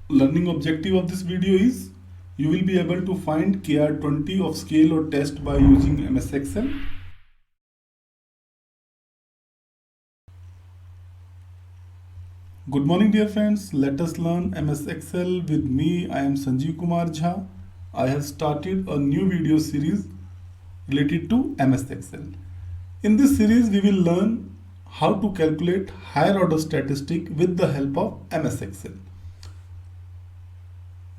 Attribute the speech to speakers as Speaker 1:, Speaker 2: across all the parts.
Speaker 1: Learning objective of this video is you will be able to find KR20 of scale or test by using MS Excel. Good morning dear friends, let us learn MS Excel with me. I am Sanjeev Kumar Jha. I have started a new video series related to MS Excel. In this series we will learn how to calculate higher order statistic with the help of MS Excel.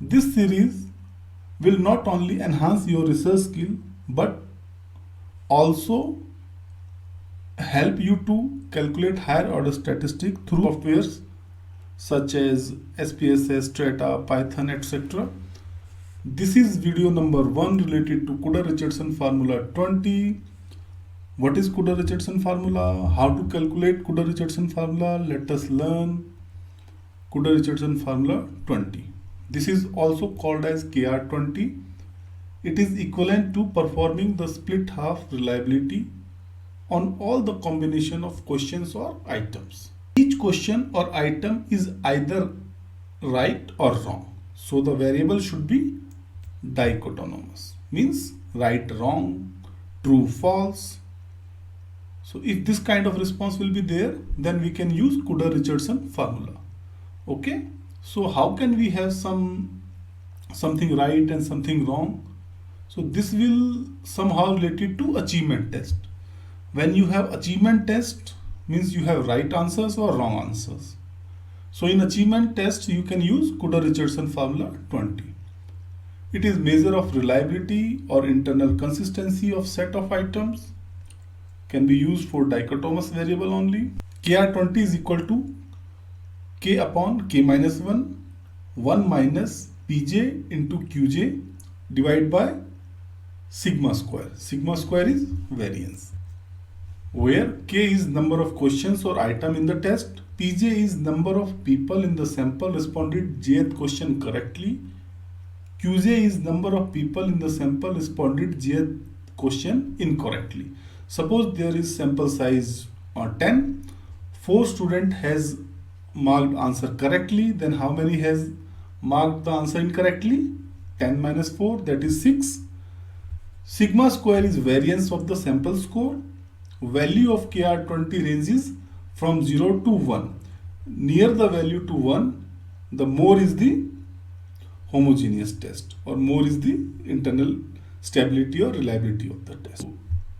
Speaker 1: This series will not only enhance your research skill but also help you to calculate higher order statistic through softwares such as SPSS, Strata, Python, etc. This is video number 1 related to Kuder-Richardson formula 20. What is Kuder-Richardson formula? How to calculate Kuder-Richardson formula? Let us learn Kuder-Richardson formula 20. This is also called as KR20. It is equivalent to performing the split half reliability on all the combination of questions or items. Each question or item is either right or wrong. So the variable should be dichotomous, means right, wrong, true, false. So if this kind of response will be there, then we can use Kuder-Richardson formula. Okay. So how can we have something right and something wrong? So this will somehow related to achievement test. When you have achievement test, means you have right answers or wrong answers. So in achievement test you can use Kuder-Richardson formula 20. It is measure of reliability or internal consistency of set of items. Can be used for dichotomous variable only. KR20 is equal to K upon K minus 1, 1 minus Pj into Qj divided by sigma square. Sigma square is variance. Where K is number of questions or item in the test, Pj is number of people in the sample responded jth question correctly, Qj is number of people in the sample responded jth question incorrectly. Suppose there is sample size 10, 4 student has marked answer correctly, then how many has marked the answer incorrectly? 10 minus 4, that is 6. Sigma square is variance of the sample score. Value of KR20 ranges from 0 to 1. Near the value to 1, the more is the homogeneous test or more is the internal stability or reliability of the test.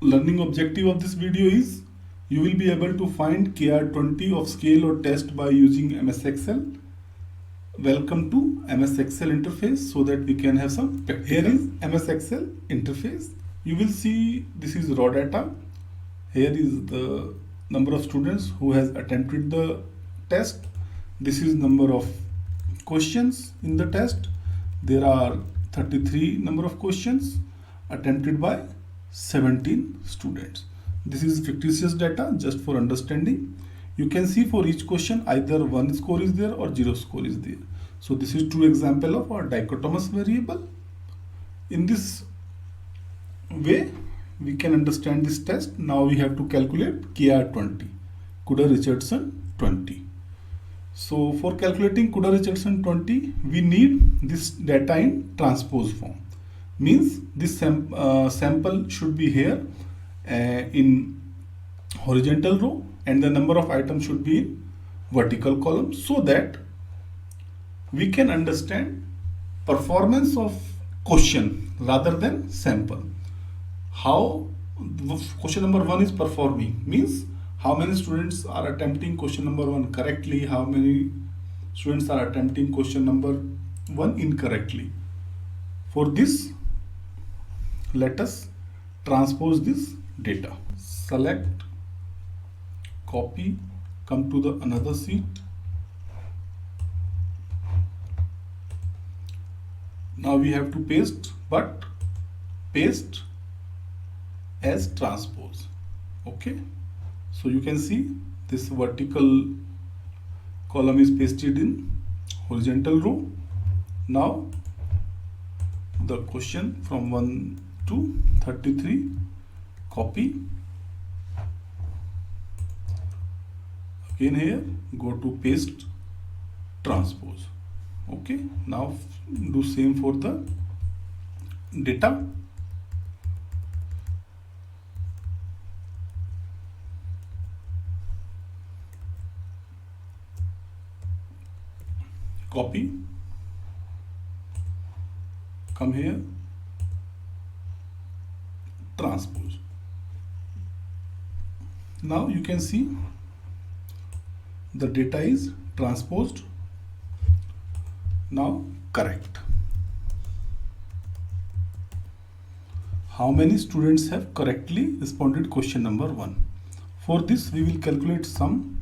Speaker 1: Learning objective of this video is you will be able to find KR20 of scale or test by using MS Excel. Welcome to MS Excel interface so that we can have some practical. Here is MS Excel interface. You will see this is raw data. Here is the number of students who has attempted the test. This is number of questions in the test. There are 33 number of questions attempted by 17 students. This is fictitious data just for understanding. You can see for each question either 1 score is there or 0 score is there. So this is true example of our dichotomous variable. In this way we can understand this test. Now we have to calculate KR20, Kuder-Richardson 20. So for calculating Kuder-Richardson 20, we need this data in transpose form. Means this sample should be here in horizontal row and the number of items should be in vertical column, so that we can understand performance of question rather than sample. How question number 1 is performing means how many students are attempting question number 1 correctly, how many students are attempting question number 1 incorrectly. For this, let us transpose this data. Select, copy, come to the another sheet. Now we have to paste, but paste as transpose. Okay, so you can see this vertical column is pasted in horizontal row. Now the question from 1 to 33, copy, again here go to paste transpose. Okay, now do same for the data. Copy, come here, transpose. Now you can see the data is transposed. Now correct. How many students have correctly responded question number 1? For this we will calculate sum.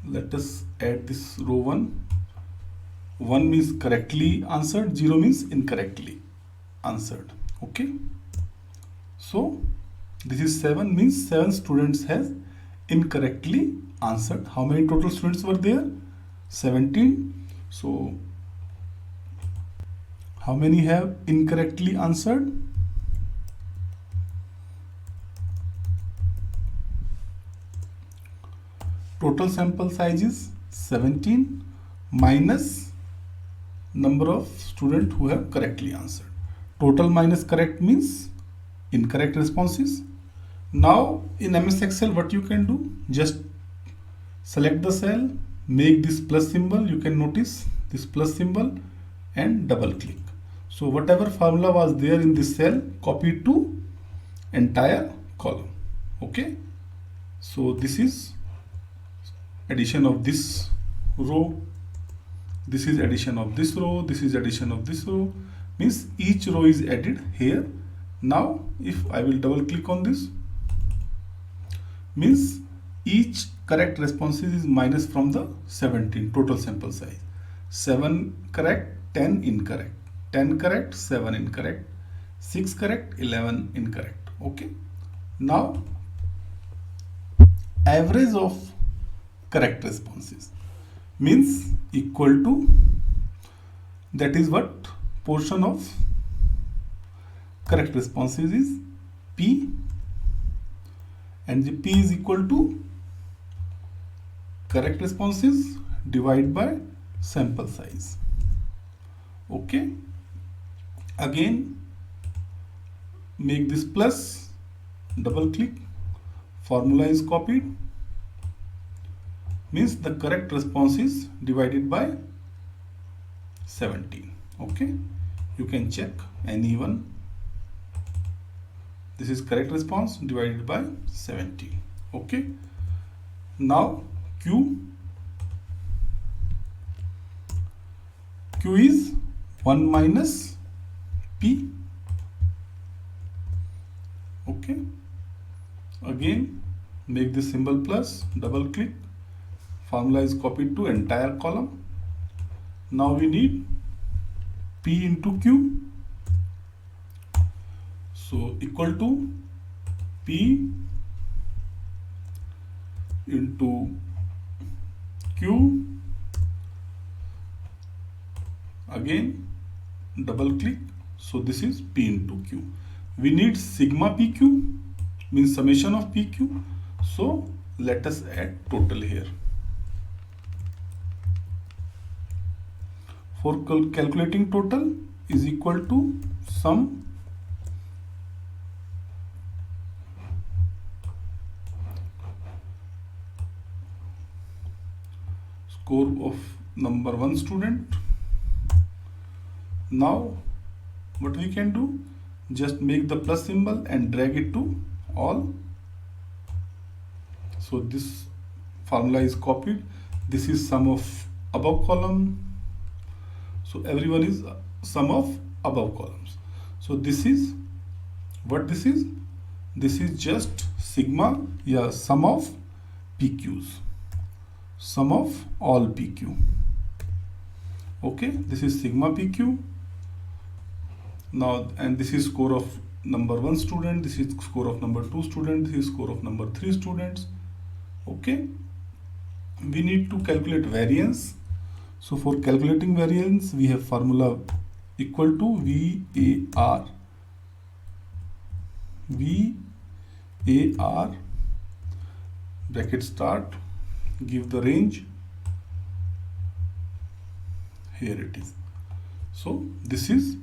Speaker 1: Let us add this row 1. 1 means correctly answered, 0 means incorrectly answered. Okay, so this is 7 means 7 students has incorrectly answered. How many total students were there? 17. So how many have incorrectly answered? Total sample size is 17 minus number of students who have correctly answered. Total minus correct means incorrect responses. Now in MS Excel what you can do, just select the cell, make this plus symbol, you can notice this plus symbol, and double click. So whatever formula was there in this cell, copy it to entire column. Okay, so this is addition of this row, this is addition of this row, this is addition of this row, means each row is added here. Now if I will double click on this, means each correct responses is minus from the 17 total sample size. 7 correct, 10 incorrect, 10 correct, 7 incorrect, 6 correct, 11 incorrect. Okay, now average of correct responses means equal to, that is what portion of correct responses is P, and the P is equal to correct responses divided by sample size. Okay, again make this plus, double click, formula is copied, means the correct response is divided by 17. Okay, you can check any one. This is correct response divided by 17. Okay, now Q is 1 minus P. Okay, again make this symbol plus, double click, formula is copied to entire column. Now we need P into Q, so equal to P into Q, again double click, so this is P into Q. We need sigma PQ, means summation of PQ, so let us add total here. For calculating total is equal to sum score of number 1 student. Now what we can do, just make the plus symbol and drag it to all. So this formula is copied, this is sum of above column, so everyone is sum of above columns. So this is what this is just sigma, yeah, sum of PQs, sum of all PQ. Okay, this is sigma PQ. Now, and this is score of number 1 student, this is score of number 2 student, this is score of number 3 students. Okay, we need to calculate variance. So for calculating variance, we have formula equal to VAR bracket start, give the range, here it is. So this is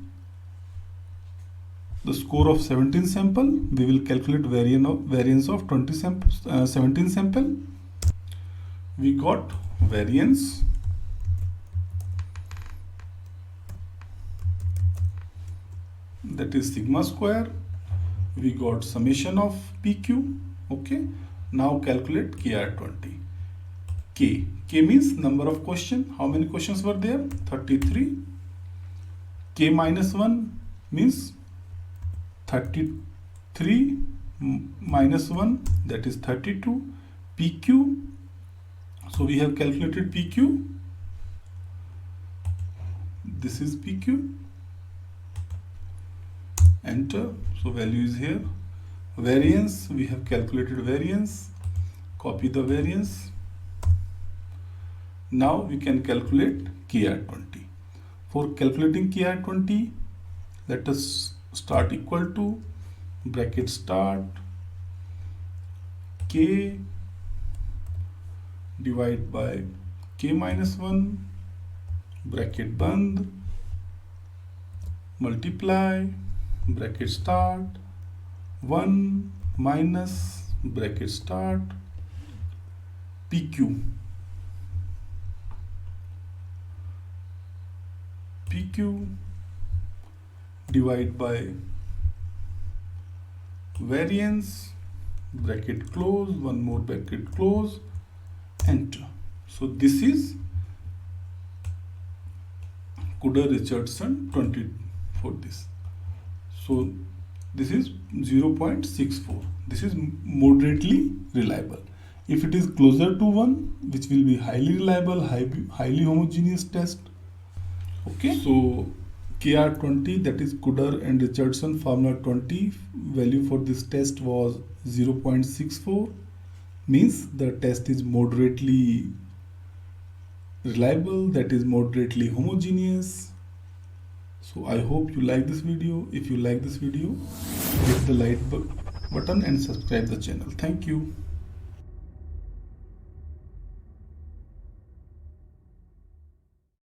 Speaker 1: the score of 17 sample. We will calculate variance of 17 sample. We got variance that is sigma square. We got summation of PQ. Okay, now calculate KR20. K means number of question. How many questions were there? 33. K minus 1 means 33 minus 1, that is 32. PQ, so we have calculated PQ. This is PQ. Enter. So value is here. Variance, we have calculated variance. Copy the variance. Now we can calculate KR20. For calculating KR20, let us start equal to bracket start K divide by K minus 1 bracket band multiply bracket start 1 minus bracket start PQ divide by variance bracket close, one more bracket close, enter. So this is Kudder-Richardson 20 for this. So this is 0.64. This is moderately reliable. If it is closer to 1, which will be highly reliable, highly homogeneous test. Okay, so KR20, that is Kudder and Richardson formula 20, value for this test was 0.64, means the test is moderately reliable, that is moderately homogeneous. So I hope you like this video. If you like this video, hit the like button and subscribe the channel. Thank you.